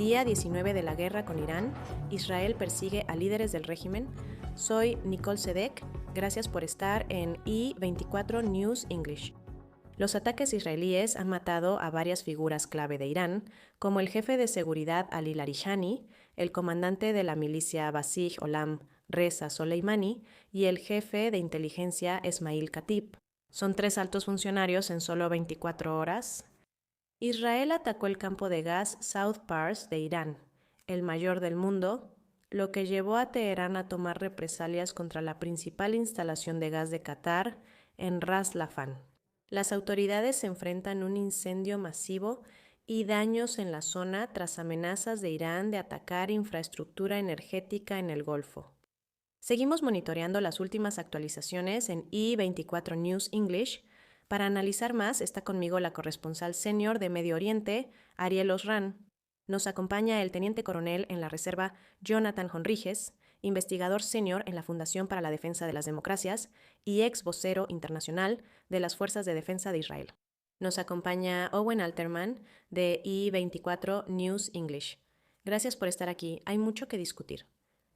Día 19 de la guerra con Irán, Israel persigue a líderes del régimen. Soy Nicole Sedek, gracias por estar en I24 News English. Los ataques israelíes han matado a varias figuras clave de Irán, como el jefe de seguridad Ali Larishani, el comandante de la milicia Basij Olam Reza Soleimani y el jefe de inteligencia Esmail Katib. Son 3 altos funcionarios en solo 24 horas. Israel atacó el campo de gas South Pars de Irán, el mayor del mundo, lo que llevó a Teherán a tomar represalias contra la principal instalación de gas de Qatar en Ras Laffan. Las autoridades se enfrentan a un incendio masivo y daños en la zona tras amenazas de Irán de atacar infraestructura energética en el Golfo. Seguimos monitoreando las últimas actualizaciones en I24 News English. Para analizar más, está conmigo la corresponsal senior de Medio Oriente, Ariel Osran. Nos acompaña el teniente coronel en la reserva Jonathan Honriges, investigador senior en la Fundación para la Defensa de las Democracias y ex vocero internacional de las Fuerzas de Defensa de Israel. Nos acompaña Owen Alterman de I24 News English. Gracias por estar aquí, hay mucho que discutir.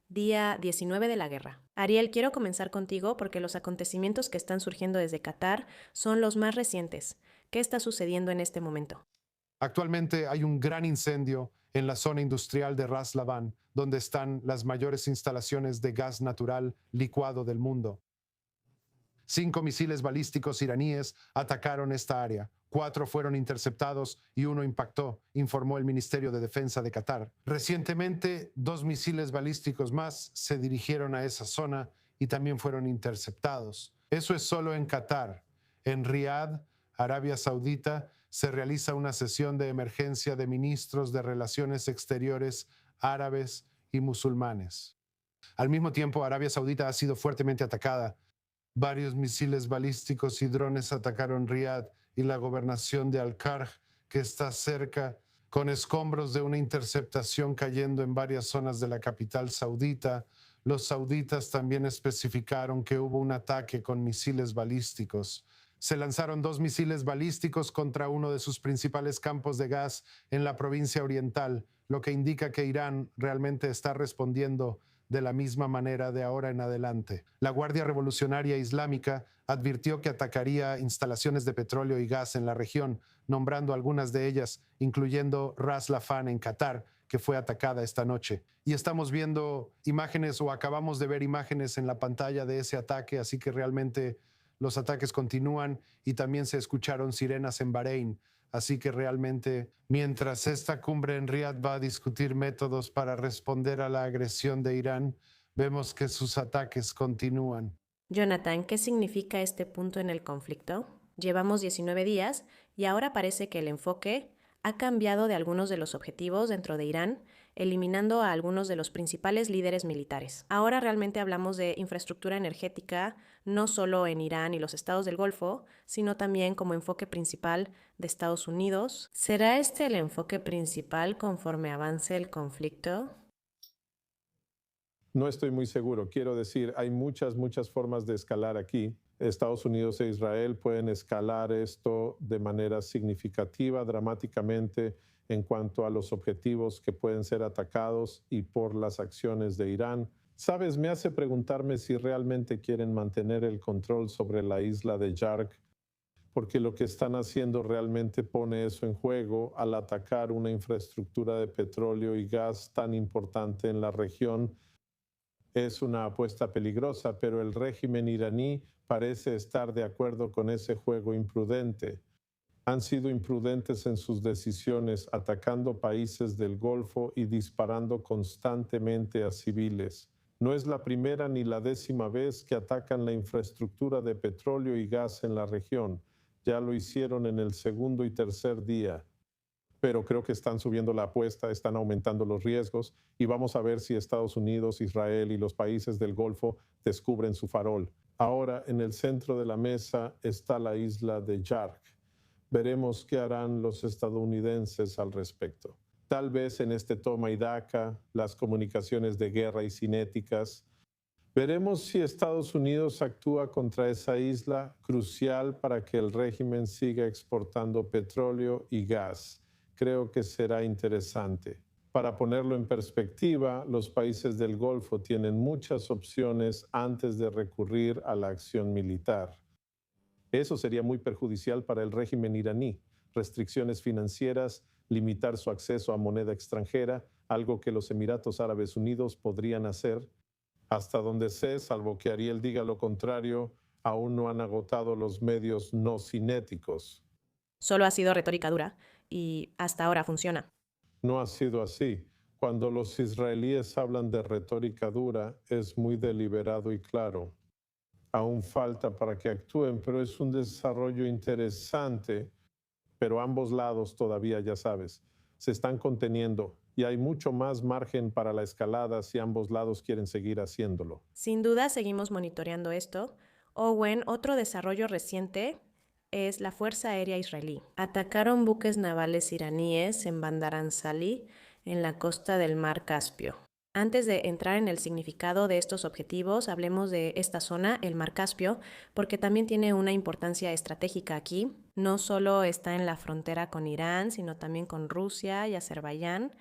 Día 19 de la guerra. Ariel, quiero comenzar contigo porque los acontecimientos que están surgiendo desde Qatar son los más recientes. ¿Qué está sucediendo en este momento? Actualmente hay un gran incendio en la zona industrial de Ras Laffan, donde están las mayores instalaciones de gas natural licuado del mundo. 5 misiles balísticos iraníes atacaron esta área. 4 fueron interceptados y 1 impactó, informó el Ministerio de Defensa de Qatar. Recientemente, 2 misiles balísticos más se dirigieron a esa zona y también fueron interceptados. Eso es solo en Qatar. En Riad, Arabia Saudita, se realiza una sesión de emergencia de ministros de Relaciones Exteriores árabes y musulmanes. Al mismo tiempo, Arabia Saudita ha sido fuertemente atacada. Varios misiles balísticos y drones atacaron Riad y la gobernación de Al-Karj, que está cerca, con escombros de una interceptación cayendo en varias zonas de la capital saudita. Los sauditas también especificaron que hubo un ataque con misiles balísticos. Se lanzaron 2 misiles balísticos contra uno de sus principales campos de gas en la provincia oriental, lo que indica que Irán realmente está respondiendo de la misma manera de ahora en adelante. La Guardia Revolucionaria Islámica advirtió que atacaría instalaciones de petróleo y gas en la región, nombrando algunas de ellas, incluyendo Ras Laffan en Qatar, que fue atacada esta noche. Y estamos viendo imágenes o acabamos de ver imágenes en la pantalla de ese ataque, así que realmente los ataques continúan y también se escucharon sirenas en Bahrein. Así que realmente, mientras esta cumbre en Riad va a discutir métodos para responder a la agresión de Irán, vemos que sus ataques continúan. Jonathan, ¿qué significa este punto en el conflicto? Llevamos 19 días y ahora parece que el enfoque ha cambiado de algunos de los objetivos dentro de Irán, eliminando a algunos de los principales líderes militares. Ahora realmente hablamos de infraestructura energética, no solo en Irán y los estados del Golfo, sino también como enfoque principal de Estados Unidos. ¿Será este el enfoque principal conforme avance el conflicto? No estoy muy seguro. Quiero decir, hay muchas formas de escalar aquí. Estados Unidos e Israel pueden escalar esto de manera significativa, dramáticamente, en cuanto a los objetivos que pueden ser atacados y por las acciones de Irán. Sabes, me hace preguntarme si realmente quieren mantener el control sobre la isla de Yark, porque lo que están haciendo realmente pone eso en juego al atacar una infraestructura de petróleo y gas tan importante en la región. Es una apuesta peligrosa, pero el régimen iraní parece estar de acuerdo con ese juego imprudente. Han sido imprudentes en sus decisiones, atacando países del Golfo y disparando constantemente a civiles. No es la primera ni la 10ª vez que atacan la infraestructura de petróleo y gas en la región. Ya lo hicieron en el 2º y 3er día. Pero creo que están subiendo la apuesta, están aumentando los riesgos y vamos a ver si Estados Unidos, Israel y los países del Golfo descubren su farol. Ahora, en el centro de la mesa está la isla de Yark. Veremos qué harán los estadounidenses al respecto. Tal vez en este toma y daca, las comunicaciones de guerra y cinéticas. Veremos si Estados Unidos actúa contra esa isla crucial para que el régimen siga exportando petróleo y gas. Creo que será interesante. Para ponerlo en perspectiva, los países del Golfo tienen muchas opciones antes de recurrir a la acción militar. Eso sería muy perjudicial para el régimen iraní. Restricciones financieras, limitar su acceso a moneda extranjera, algo que los Emiratos Árabes Unidos podrían hacer. Hasta donde sé, salvo que Ariel diga lo contrario, aún no han agotado los medios no cinéticos. Solo ha sido retórica dura y hasta ahora funciona. No ha sido así. Cuando los israelíes hablan de retórica dura, es muy deliberado y claro. Aún falta para que actúen, pero es un desarrollo interesante. Pero ambos lados todavía, ya sabes, se están conteniendo y hay mucho más margen para la escalada si ambos lados quieren seguir haciéndolo. Sin duda seguimos monitoreando esto. Owen, otro desarrollo reciente es la Fuerza Aérea Israelí. Atacaron buques navales iraníes en Bandar Anzali, en la costa del Mar Caspio. Antes de entrar en el significado de estos objetivos, hablemos de esta zona, el Mar Caspio, porque también tiene una importancia estratégica aquí. No solo está en la frontera con Irán, sino también con Rusia y Azerbaiyán.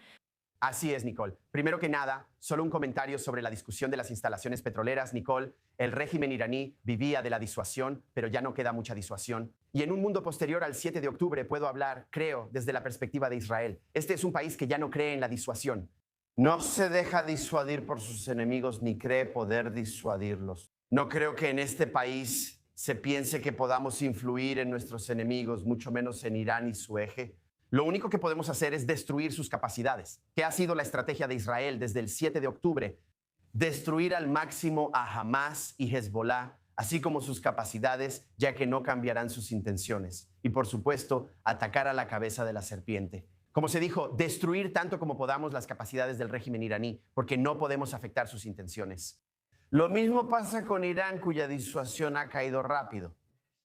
Así es, Nicole. Primero que nada, solo un comentario sobre la discusión de las instalaciones petroleras. Nicole, el régimen iraní vivía de la disuasión, pero ya no queda mucha disuasión. Y en un mundo posterior al 7 de octubre puedo hablar, creo, desde la perspectiva de Israel. Este es un país que ya no cree en la disuasión. No se deja disuadir por sus enemigos ni cree poder disuadirlos. No creo que en este país se piense que podamos influir en nuestros enemigos, mucho menos en Irán y su eje. Lo único que podemos hacer es destruir sus capacidades. ¿Qué ha sido la estrategia de Israel desde el 7 de octubre? Destruir al máximo a Hamas y Hezbollah, así como sus capacidades, ya que no cambiarán sus intenciones. Y por supuesto, atacar a la cabeza de la serpiente. Como se dijo, destruir tanto como podamos las capacidades del régimen iraní, porque no podemos afectar sus intenciones. Lo mismo pasa con Irán, cuya disuasión ha caído rápido.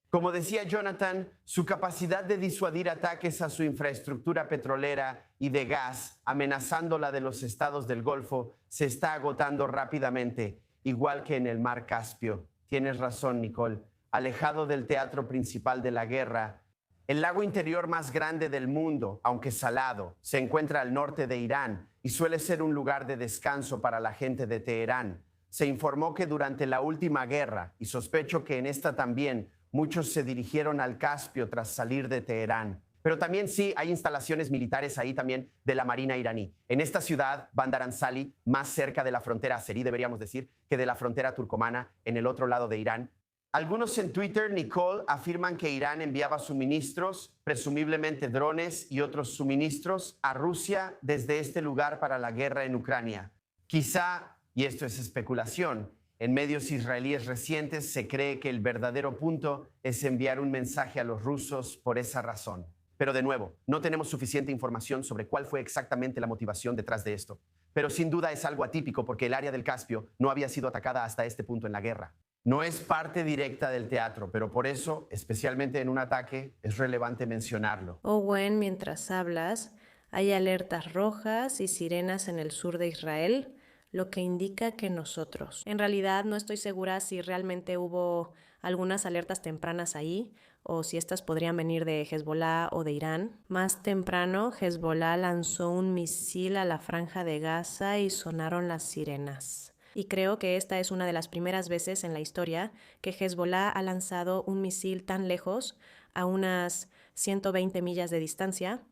Como decía Jonathan, su capacidad de disuadir ataques a su infraestructura petrolera y de gas, amenazando la de los estados del Golfo, se está agotando rápidamente, igual que en el Mar Caspio. Tienes razón, Nicole. Alejado del teatro principal de la guerra, el lago interior más grande del mundo, aunque salado, se encuentra al norte de Irán y suele ser un lugar de descanso para la gente de Teherán. Se informó que durante la última guerra, y sospecho que en esta también, muchos se dirigieron al Caspio tras salir de Teherán. Pero también sí hay instalaciones militares ahí también de la Marina iraní. En esta ciudad, Bandar Anzali, más cerca de la frontera azerí, deberíamos decir, que de la frontera turcomana, en el otro lado de Irán. Algunos en Twitter, Nicole, afirman que Irán enviaba suministros, presumiblemente drones y otros suministros, a Rusia desde este lugar para la guerra en Ucrania. Quizá, y esto es especulación, en medios israelíes recientes se cree que el verdadero punto es enviar un mensaje a los rusos por esa razón. Pero de nuevo, no tenemos suficiente información sobre cuál fue exactamente la motivación detrás de esto. Pero sin duda es algo atípico porque el área del Caspio no había sido atacada hasta este punto en la guerra. No es parte directa del teatro, pero por eso, especialmente en un ataque, es relevante mencionarlo. Owen, mientras hablas, hay alertas rojas y sirenas en el sur de Israel, lo que indica que nosotros. En realidad no estoy segura si realmente hubo algunas alertas tempranas ahí o si estas podrían venir de Hezbollah o de Irán. Más temprano, Hezbollah lanzó un misil a la franja de Gaza y sonaron las sirenas. Y creo que esta es una de las primeras veces en la historia que Hezbollah ha lanzado un misil tan lejos, a unas 120 millas de distancia.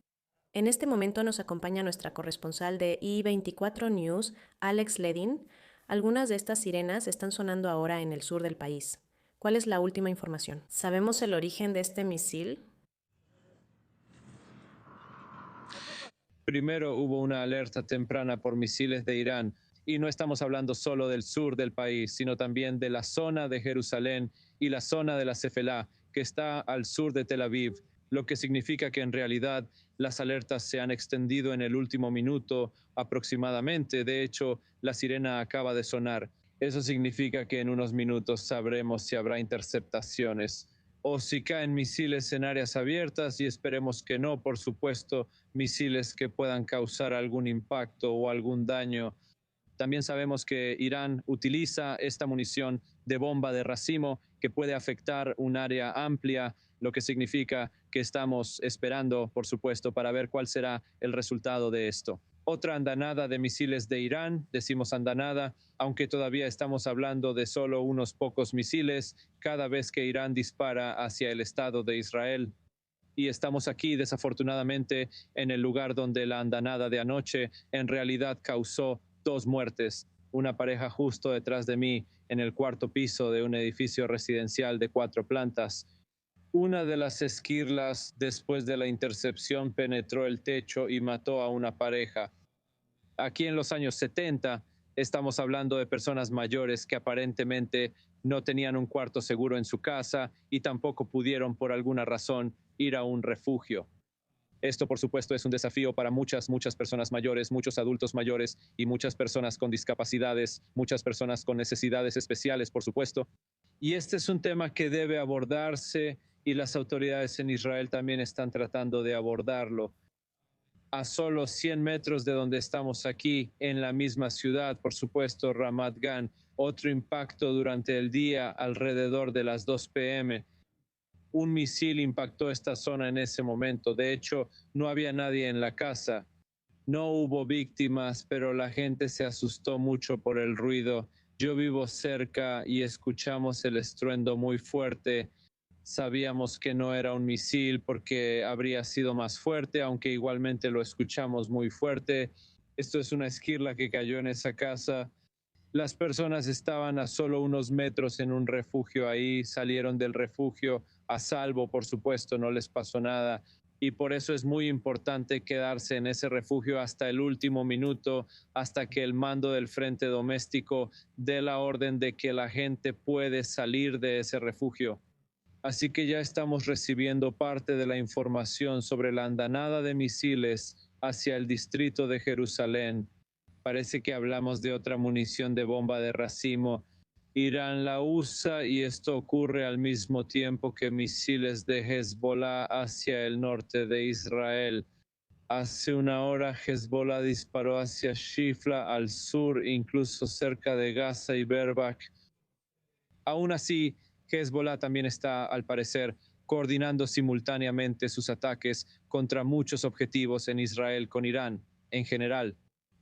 En este momento nos acompaña nuestra corresponsal de I24 News, Alex Ledin. Algunas de estas sirenas están sonando ahora en el sur del país. ¿Cuál es la última información? ¿Sabemos el origen de este misil? Primero hubo una alerta temprana por misiles de Irán. Y no estamos hablando solo del sur del país, sino también de la zona de Jerusalén y la zona de la Cefelá, que está al sur de Tel Aviv, lo que significa que en realidad las alertas se han extendido en el último minuto aproximadamente. De hecho, la sirena acaba de sonar. Eso significa que en unos minutos sabremos si habrá interceptaciones o si caen misiles en áreas abiertas, y esperemos que no, por supuesto, misiles que puedan causar algún impacto o algún daño. También sabemos que Irán utiliza esta munición de bomba de racimo que puede afectar un área amplia, lo que significa que estamos esperando, por supuesto, para ver cuál será el resultado de esto. Otra andanada de misiles de Irán, decimos andanada, aunque todavía estamos hablando de solo unos pocos misiles cada vez que Irán dispara hacia el Estado de Israel. Y estamos aquí, desafortunadamente, en el lugar donde la andanada de anoche en realidad causó 2 muertes. Una pareja justo detrás de mí, en el 4º piso de un edificio residencial de 4 plantas. Una de las esquirlas, después de la intercepción, penetró el techo y mató a una pareja. Aquí en los años 70 estamos hablando de personas mayores que aparentemente no tenían un cuarto seguro en su casa y tampoco pudieron por alguna razón ir a un refugio. Esto, por supuesto, es un desafío para muchas personas mayores, muchos adultos mayores y muchas personas con discapacidades, muchas personas con necesidades especiales, por supuesto. Y este es un tema que debe abordarse y las autoridades en Israel también están tratando de abordarlo. A solo 100 metros de donde estamos aquí, en la misma ciudad, por supuesto, Ramat Gan, otro impacto durante el día alrededor de las 2 p.m. Un misil impactó esta zona en ese momento. De hecho, no había nadie en la casa. No hubo víctimas, pero la gente se asustó mucho por el ruido. Yo vivo cerca y escuchamos el estruendo muy fuerte. Sabíamos que no era un misil porque habría sido más fuerte, aunque igualmente lo escuchamos muy fuerte. Esto es una esquirla que cayó en esa casa. Las personas estaban a solo unos metros en un refugio ahí, salieron del refugio a salvo, por supuesto, no les pasó nada. Y por eso es muy importante quedarse en ese refugio hasta el último minuto, hasta que el mando del Frente Doméstico dé la orden de que la gente puede salir de ese refugio. Así que ya estamos recibiendo parte de la información sobre la andanada de misiles hacia el distrito de Jerusalén. Parece que hablamos de otra munición de bomba de racimo. Irán la usa y esto ocurre al mismo tiempo que misiles de Hezbollah hacia el norte de Israel. Hace una hora Hezbollah disparó hacia Shifla al sur, incluso cerca de Gaza y Berbak. Aún así, Hezbollah también está, al parecer, coordinando simultáneamente sus ataques contra muchos objetivos en Israel con Irán, en general.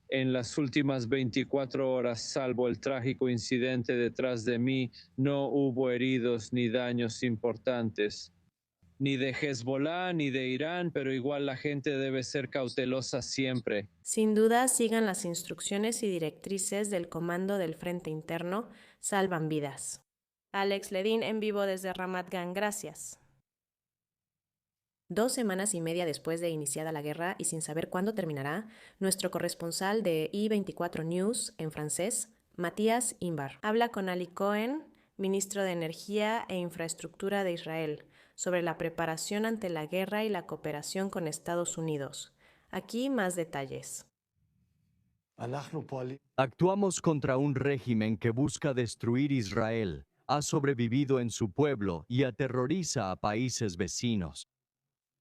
En las últimas 24 horas, salvo el trágico incidente detrás de mí, no hubo heridos ni daños importantes. Ni de Hezbollah ni de Irán, pero igual la gente debe ser cautelosa siempre. Sin duda, sigan las instrucciones y directrices del Comando del Frente Interno, salvan vidas. Alex Ledin en vivo desde Ramat Gan, gracias. 2 semanas y media después de iniciada la guerra y sin saber cuándo terminará, nuestro corresponsal de I24 News en francés, Matías Imbar, habla con Ali Cohen, ministro de Energía e Infraestructura de Israel, sobre la preparación ante la guerra y la cooperación con Estados Unidos. Aquí más detalles. Actuamos contra un régimen que busca destruir Israel, ha sobrevivido en su pueblo y aterroriza a países vecinos.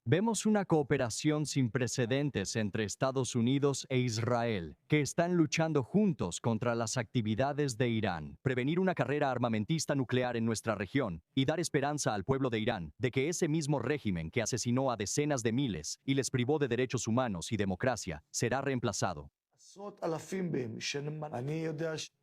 Vemos una cooperación sin precedentes entre Estados Unidos e Israel, que están luchando juntos contra las actividades de Irán, prevenir una carrera armamentista nuclear en nuestra región y dar esperanza al pueblo de Irán de que ese mismo régimen que asesinó a decenas de miles y les privó de derechos humanos y democracia será reemplazado.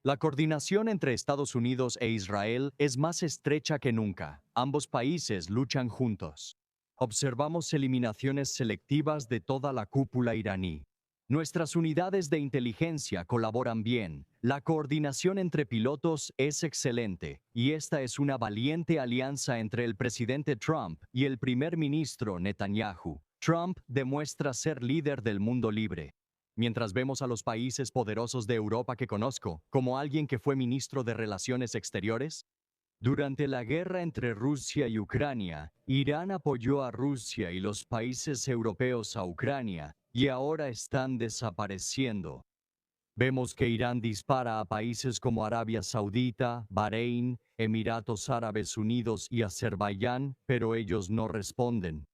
La coordinación entre Estados Unidos e Israel es más estrecha que nunca. Ambos países luchan juntos. Observamos eliminaciones selectivas de toda la cúpula iraní. Nuestras unidades de inteligencia colaboran bien. La coordinación entre pilotos es excelente y esta es una valiente alianza entre el presidente Trump y el primer ministro Netanyahu. Trump demuestra ser líder del mundo libre. Mientras vemos a los países poderosos de Europa que conozco, como alguien que fue ministro de Relaciones Exteriores, durante la guerra entre Rusia y Ucrania, Irán apoyó a Rusia y los países europeos a Ucrania, y ahora están desapareciendo. Vemos que Irán dispara a países como Arabia Saudita, Bahrein, Emiratos Árabes Unidos y Azerbaiyán, pero ellos no responden.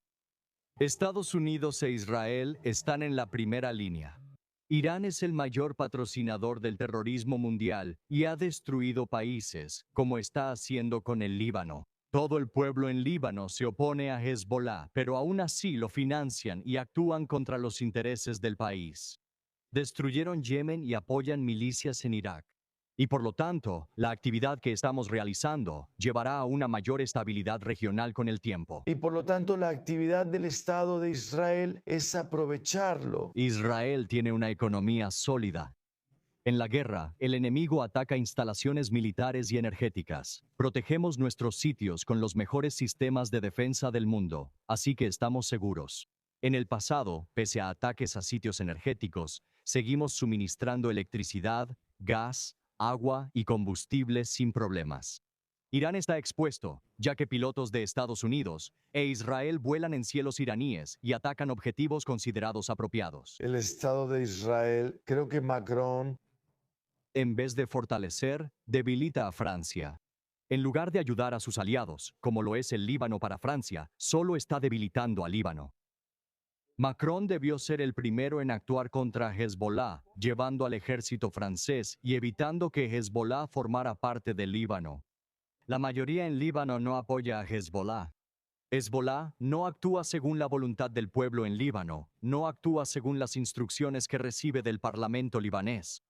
Estados Unidos e Israel están en la primera línea. Irán es el mayor patrocinador del terrorismo mundial y ha destruido países, como está haciendo con el Líbano. Todo el pueblo en Líbano se opone a Hezbollah, pero aún así lo financian y actúan contra los intereses del país. Destruyeron Yemen y apoyan milicias en Irak. Y por lo tanto, la actividad que estamos realizando llevará a una mayor estabilidad regional con el tiempo. Y por lo tanto, la actividad del Estado de Israel es aprovecharlo. Israel tiene una economía sólida. En la guerra, el enemigo ataca instalaciones militares y energéticas. Protegemos nuestros sitios con los mejores sistemas de defensa del mundo, así que estamos seguros. En el pasado, pese a ataques a sitios energéticos, seguimos suministrando electricidad, gas, agua y combustible sin problemas. Irán está expuesto, ya que pilotos de Estados Unidos e Israel vuelan en cielos iraníes y atacan objetivos considerados apropiados. El Estado de Israel, creo que Macron, En vez de fortalecer, debilita a Francia. En lugar de ayudar a sus aliados, como lo es el Líbano para Francia, solo está debilitando al Líbano. Macron debió ser el primero en actuar contra Hezbollah, llevando al ejército francés y evitando que Hezbollah formara parte del Líbano. La mayoría en Líbano no apoya a Hezbollah. Hezbollah no actúa según la voluntad del pueblo en Líbano, no actúa según las instrucciones que recibe del Parlamento libanés.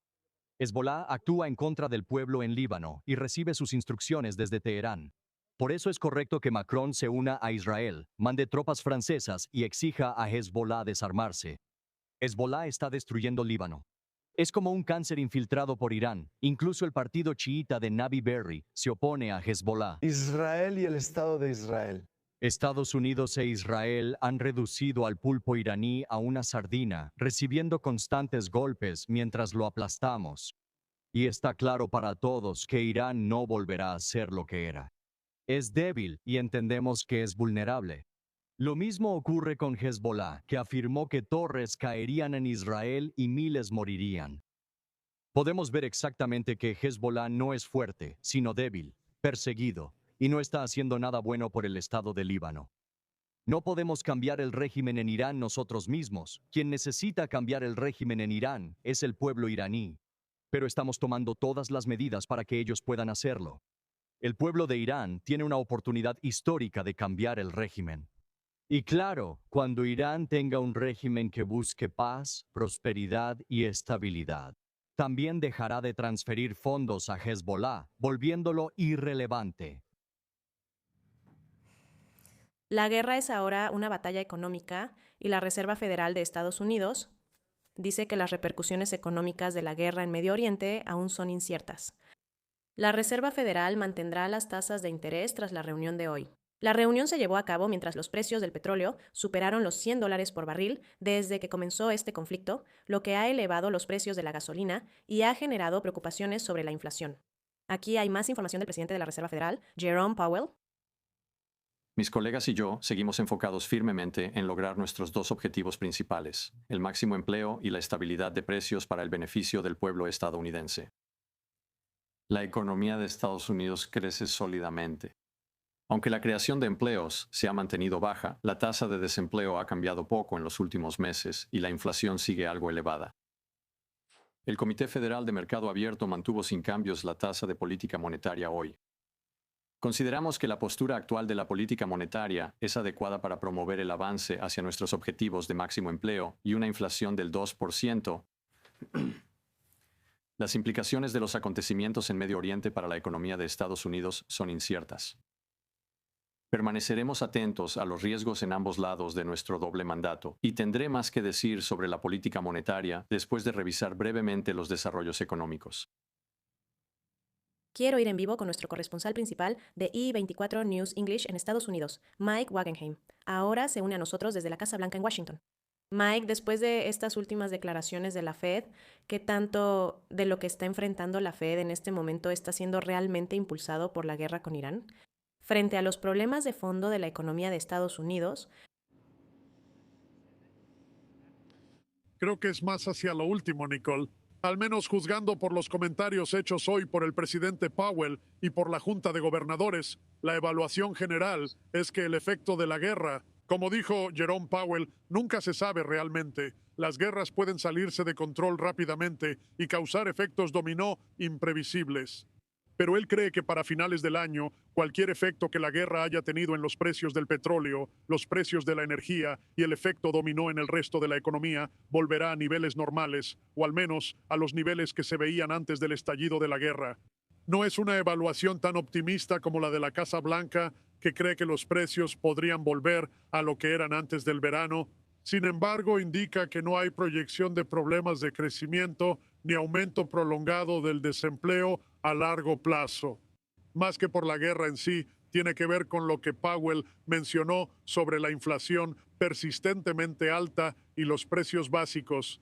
Hezbollah actúa en contra del pueblo en Líbano y recibe sus instrucciones desde Teherán. Por eso es correcto que Macron se una a Israel, mande tropas francesas y exija a Hezbollah desarmarse. Hezbollah está destruyendo Líbano. Es como un cáncer infiltrado por Irán. Incluso el partido chiita de Nabi Berri se opone a Hezbollah. Israel y el Estado de Israel. Estados Unidos e Israel han reducido al pulpo iraní a una sardina, recibiendo constantes golpes mientras lo aplastamos. Y está claro para todos que Irán no volverá a ser lo que era. Es débil y entendemos que es vulnerable. Lo mismo ocurre con Hezbollah, que afirmó que torres caerían en Israel y miles morirían. Podemos ver exactamente que Hezbollah no es fuerte, sino débil, perseguido, y no está haciendo nada bueno por el Estado de Líbano. No podemos cambiar el régimen en Irán nosotros mismos. Quien necesita cambiar el régimen en Irán es el pueblo iraní. Pero estamos tomando todas las medidas para que ellos puedan hacerlo. El pueblo de Irán tiene una oportunidad histórica de cambiar el régimen. Y claro, cuando Irán tenga un régimen que busque paz, prosperidad y estabilidad, también dejará de transferir fondos a Hezbollah, volviéndolo irrelevante. La guerra es ahora una batalla económica y la Reserva Federal de Estados Unidos dice que las repercusiones económicas de la guerra en Medio Oriente aún son inciertas. La Reserva Federal mantendrá las tasas de interés tras la reunión de hoy. La reunión se llevó a cabo mientras los precios del petróleo superaron los $100 por barril desde que comenzó este conflicto, lo que ha elevado los precios de la gasolina y ha generado preocupaciones sobre la inflación. Aquí hay más información del presidente de la Reserva Federal, Jerome Powell. Mis colegas y yo seguimos enfocados firmemente en lograr nuestros dos objetivos principales, el máximo empleo y la estabilidad de precios para el beneficio del pueblo estadounidense. La economía de Estados Unidos crece sólidamente. Aunque la creación de empleos se ha mantenido baja, la tasa de desempleo ha cambiado poco en los últimos meses y la inflación sigue algo elevada. El Comité Federal de Mercado Abierto mantuvo sin cambios la tasa de política monetaria hoy. Consideramos que la postura actual de la política monetaria es adecuada para promover el avance hacia nuestros objetivos de máximo empleo y una inflación del 2%. Las implicaciones de los acontecimientos en Medio Oriente para la economía de Estados Unidos son inciertas. Permaneceremos atentos a los riesgos en ambos lados de nuestro doble mandato y tendré más que decir sobre la política monetaria después de revisar brevemente los desarrollos económicos. Quiero ir en vivo con nuestro corresponsal principal de I24 News English en Estados Unidos, Mike Wagenheim. Ahora se une a nosotros desde la Casa Blanca en Washington. Mike, después de estas últimas declaraciones de la Fed, ¿qué tanto de lo que está enfrentando la Fed en este momento está siendo realmente impulsado por la guerra con Irán? Frente a los problemas de fondo de la economía de Estados Unidos, creo que es más hacia lo último, Nicole. Al menos juzgando por los comentarios hechos hoy por el presidente Powell y por la Junta de Gobernadores, la evaluación general es que el efecto de la guerra, como dijo Jerome Powell, nunca se sabe realmente. Las guerras pueden salirse de control rápidamente y causar efectos dominó imprevisibles. pero él cree que para finales del año, cualquier efecto que la guerra haya tenido en los precios del petróleo, los precios de la energía y el efecto dominó en el resto de la economía volverá a niveles normales, o al menos a los niveles que se veían antes del estallido de la guerra. No es una evaluación tan optimista como la de la Casa Blanca, que cree que los precios podrían volver a lo que eran antes del verano. Sin embargo, indica que no hay proyección de problemas de crecimiento ni aumento prolongado del desempleo a largo plazo. Más que por la guerra en sí, tiene que ver con lo que Powell mencionó sobre la inflación persistentemente alta y los precios básicos.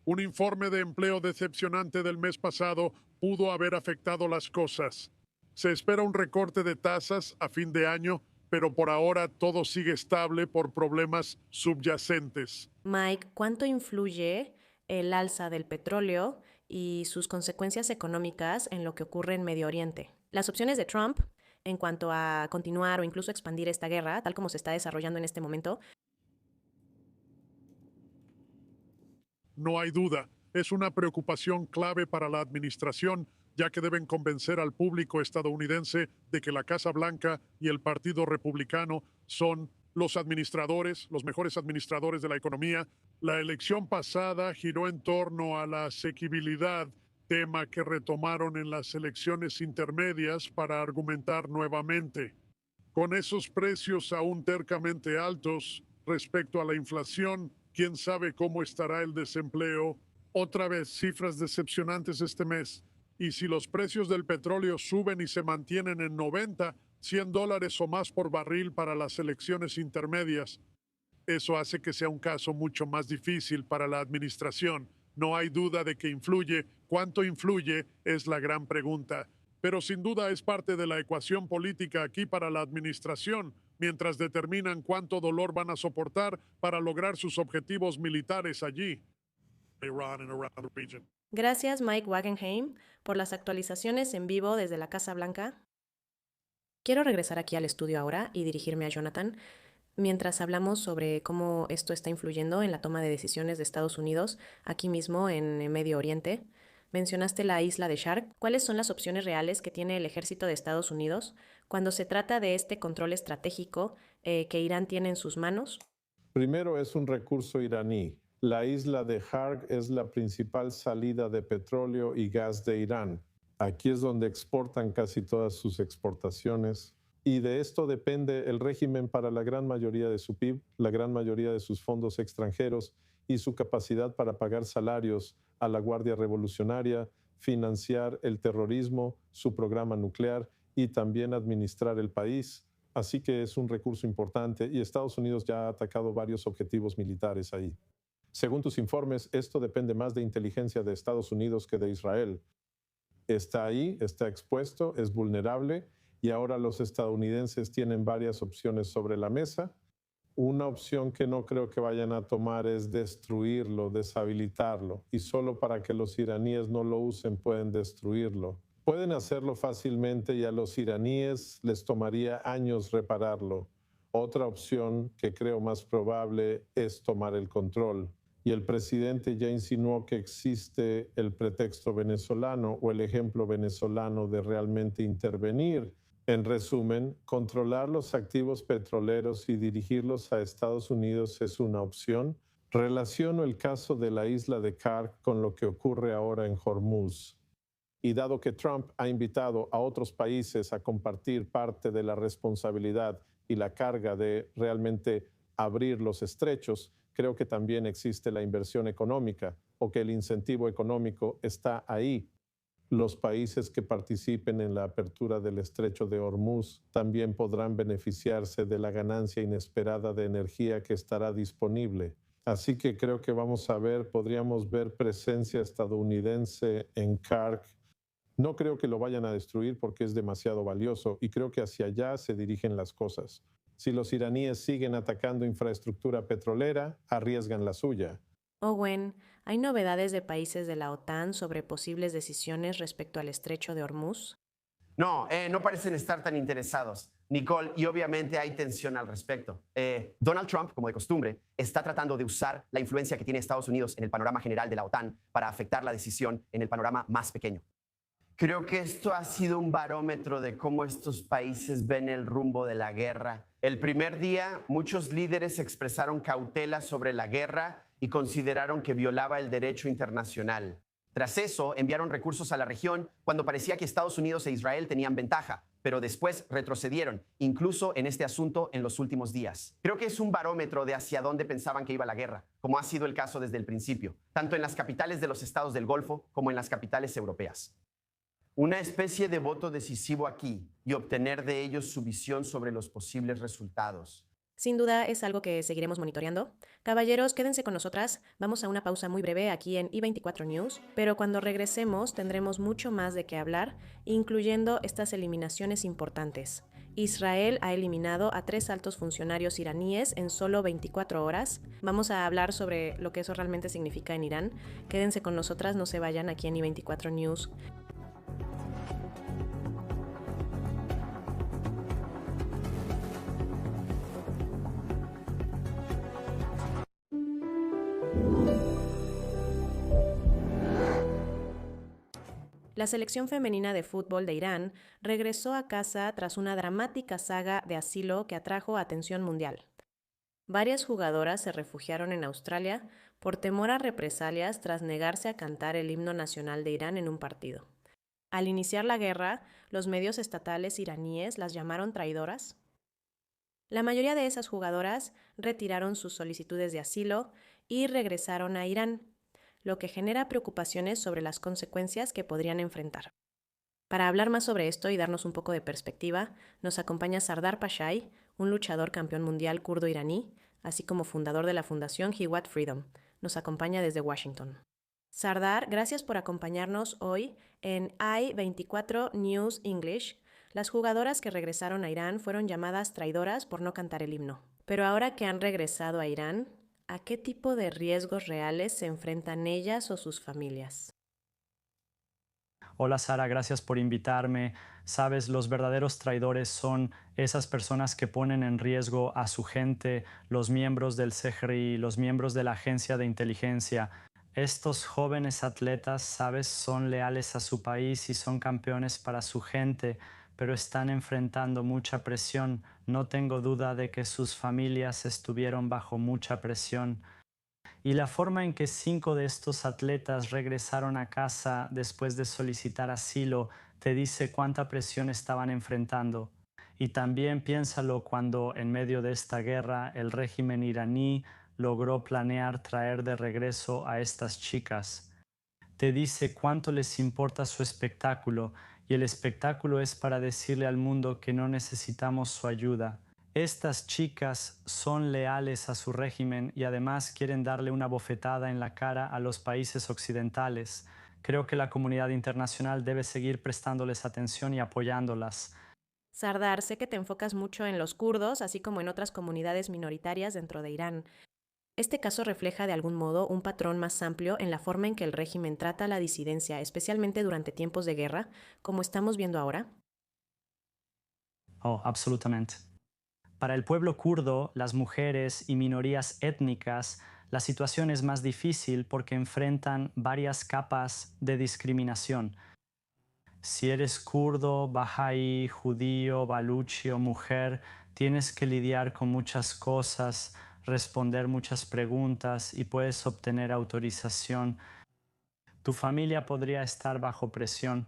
Un informe de empleo decepcionante del mes pasado pudo haber afectado las cosas. Se espera un recorte de tasas a fin de año, pero por ahora todo sigue estable por problemas subyacentes. Mike, ¿cuánto influye el alza del petróleo y sus consecuencias económicas en lo que ocurre en Medio Oriente? Las opciones de Trump en cuanto a continuar o incluso expandir esta guerra, tal como se está desarrollando en este momento. No hay duda, es una preocupación clave para la administración, ya que deben convencer al público estadounidense de que la Casa Blanca y el Partido Republicano son los administradores, los mejores administradores de la economía. La elección pasada giró en torno a la asequibilidad, tema que retomaron en las elecciones intermedias para argumentar nuevamente. Con esos precios aún tercamente altos respecto a la inflación, quién sabe cómo estará el desempleo. Otra vez, cifras decepcionantes este mes. Y si los precios del petróleo suben y se mantienen en 90, $100 o más por barril para las elecciones intermedias, eso hace que sea un caso mucho más difícil para la administración. No hay duda de que influye. ¿Cuánto influye? Es la gran pregunta. Pero sin duda es parte de la ecuación política aquí para la administración, mientras determinan cuánto dolor van a soportar para lograr sus objetivos militares allí. Gracias, Mike Wagenheim, por las actualizaciones en vivo desde la Casa Blanca. Quiero regresar aquí al estudio ahora y dirigirme a Jonathan, mientras hablamos sobre cómo esto está influyendo en la toma de decisiones de Estados Unidos, aquí mismo en Medio Oriente. Mencionaste la isla de Shark. ¿Cuáles son las opciones reales que tiene el ejército de Estados Unidos cuando se trata de este control estratégico que Irán tiene en sus manos? Primero, es un recurso iraní. La isla de Shark es la principal salida de petróleo y gas de Irán. Aquí es donde exportan casi todas sus exportaciones. Y de esto depende el régimen para la gran mayoría de su PIB, la gran mayoría de sus fondos extranjeros y su capacidad para pagar salarios a la Guardia Revolucionaria, financiar el terrorismo, su programa nuclear y también administrar el país. Así que es un recurso importante y Estados Unidos ya ha atacado varios objetivos militares ahí. Según tus informes, esto depende más de inteligencia de Estados Unidos que de Israel. Está ahí, está expuesto, es vulnerable y ahora los estadounidenses tienen varias opciones sobre la mesa. Una opción que no creo que vayan a tomar es destruirlo, deshabilitarlo, y solo para que los iraníes no lo usen pueden destruirlo. Pueden hacerlo fácilmente y a los iraníes les tomaría años repararlo. Otra opción que creo más probable es tomar el control. Y el presidente ya insinuó que existe el pretexto venezolano o el ejemplo venezolano de realmente intervenir. En resumen, controlar los activos petroleros y dirigirlos a Estados Unidos es una opción. Relaciono el caso de la isla de Shark con lo que ocurre ahora en Hormuz. Y dado que Trump ha invitado a otros países a compartir parte de la responsabilidad y la carga de realmente abrir los estrechos, creo que también existe la inversión económica o que el incentivo económico está ahí. Los países que participen en la apertura del estrecho de Hormuz también podrán beneficiarse de la ganancia inesperada de energía que estará disponible. Así que creo que podríamos ver presencia estadounidense en Shark. No creo que lo vayan a destruir porque es demasiado valioso y creo que hacia allá se dirigen las cosas. Si los iraníes siguen atacando infraestructura petrolera, arriesgan la suya. Owen, ¿hay novedades de países de la OTAN sobre posibles decisiones respecto al estrecho de Hormuz? No, no parecen estar tan interesados, Nicole, y obviamente hay tensión al respecto. Donald Trump, como de costumbre, está tratando de usar la influencia que tiene Estados Unidos en el panorama general de la OTAN para afectar la decisión en el panorama más pequeño. Creo que esto ha sido un barómetro de cómo estos países ven el rumbo de la guerra. El primer día, muchos líderes expresaron cautela sobre la guerra y consideraron que violaba el derecho internacional. Tras eso, enviaron recursos a la región cuando parecía que Estados Unidos e Israel tenían ventaja, pero después retrocedieron, incluso en este asunto en los últimos días. Creo que es un barómetro de hacia dónde pensaban que iba la guerra, como ha sido el caso desde el principio, tanto en las capitales de los estados del Golfo como en las capitales europeas. Una especie de voto decisivo aquí y obtener de ellos su visión sobre los posibles resultados. Sin duda es algo que seguiremos monitoreando. Caballeros, quédense con nosotras. Vamos a una pausa muy breve aquí en I24 News, pero cuando regresemos tendremos mucho más de qué hablar, incluyendo estas eliminaciones importantes. Israel ha eliminado a 3 altos funcionarios iraníes en solo 24 horas. Vamos a hablar sobre lo que eso realmente significa en Irán. Quédense con nosotras, no se vayan aquí en I24 News. La selección femenina de fútbol de Irán regresó a casa tras una dramática saga de asilo que atrajo atención mundial. Varias jugadoras se refugiaron en Australia por temor a represalias tras negarse a cantar el himno nacional de Irán en un partido. Al iniciar la guerra, los medios estatales iraníes las llamaron traidoras. La mayoría de esas jugadoras retiraron sus solicitudes de asilo y regresaron a Irán, lo que genera preocupaciones sobre las consecuencias que podrían enfrentar. Para hablar más sobre esto y darnos un poco de perspectiva, nos acompaña Sardar Pashai, un luchador campeón mundial kurdo-iraní, así como fundador de la fundación Hiwat Freedom. Nos acompaña desde Washington. Sardar, gracias por acompañarnos hoy en I24 News English. Las jugadoras que regresaron a Irán fueron llamadas traidoras por no cantar el himno. Pero ahora que han regresado a Irán, ¿a qué tipo de riesgos reales se enfrentan ellas o sus familias? Hola Sara, gracias por invitarme. Sabes, los verdaderos traidores son esas personas que ponen en riesgo a su gente, los miembros del CEJRI, los miembros de la agencia de inteligencia. Estos jóvenes atletas, sabes, son leales a su país y son campeones para su gente, pero están enfrentando mucha presión. No tengo duda de que sus familias estuvieron bajo mucha presión. Y la forma en que 5 de estos atletas regresaron a casa después de solicitar asilo te dice cuánta presión estaban enfrentando. Y también piénsalo cuando en medio de esta guerra el régimen iraní logró planear traer de regreso a estas chicas. Te dice cuánto les importa su espectáculo, y el espectáculo es para decirle al mundo que no necesitamos su ayuda. Estas chicas son leales a su régimen y además quieren darle una bofetada en la cara a los países occidentales. Creo que la comunidad internacional debe seguir prestándoles atención y apoyándolas. Sardar, sé que te enfocas mucho en los kurdos, así como en otras comunidades minoritarias dentro de Irán. Este caso refleja de algún modo un patrón más amplio en la forma en que el régimen trata la disidencia, especialmente durante tiempos de guerra, como estamos viendo ahora. Oh, absolutamente. Para el pueblo kurdo, las mujeres y minorías étnicas, la situación es más difícil porque enfrentan varias capas de discriminación. Si eres kurdo, bahá'í, judío, baluchi o mujer, tienes que lidiar con muchas cosas, responder muchas preguntas y puedes obtener autorización. Tu familia podría estar bajo presión.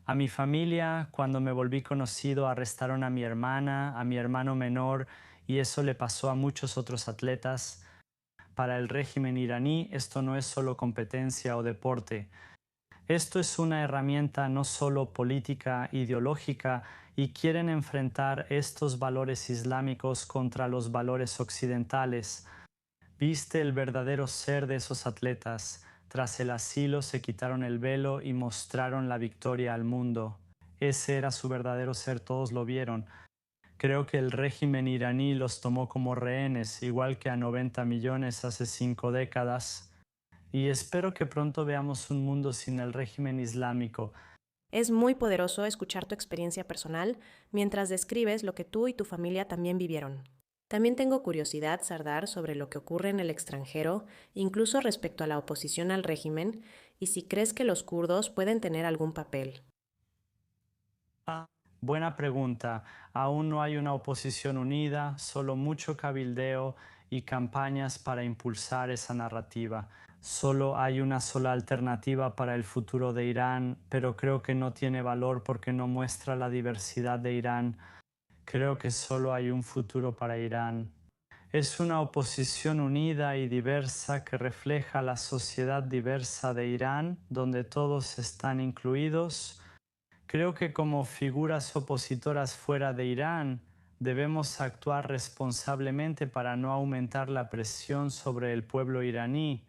A mi familia, cuando me volví conocido, arrestaron a mi hermana, a mi hermano menor, y eso le pasó a muchos otros atletas. Para el régimen iraní, esto no es solo competencia o deporte. Esto es una herramienta no solo política, ideológica, y quieren enfrentar estos valores islámicos contra los valores occidentales. Viste el verdadero ser de esos atletas. Tras el asilo se quitaron el velo y mostraron la victoria al mundo. Ese era su verdadero ser, todos lo vieron. Creo que el régimen iraní los tomó como rehenes, igual que a 90 millones hace 5 décadas. Y espero que pronto veamos un mundo sin el régimen islámico. Es muy poderoso escuchar tu experiencia personal mientras describes lo que tú y tu familia también vivieron. También tengo curiosidad, Sardar, sobre lo que ocurre en el extranjero, incluso respecto a la oposición al régimen, y si crees que los kurdos pueden tener algún papel. Buena pregunta. Aún no hay una oposición unida, solo mucho cabildeo y campañas para impulsar esa narrativa. Solo hay una sola alternativa para el futuro de Irán, pero creo que no tiene valor porque no muestra la diversidad de Irán. Creo que solo hay un futuro para Irán. Es una oposición unida y diversa que refleja la sociedad diversa de Irán, donde todos están incluidos. Creo que como figuras opositoras fuera de Irán, debemos actuar responsablemente para no aumentar la presión sobre el pueblo iraní.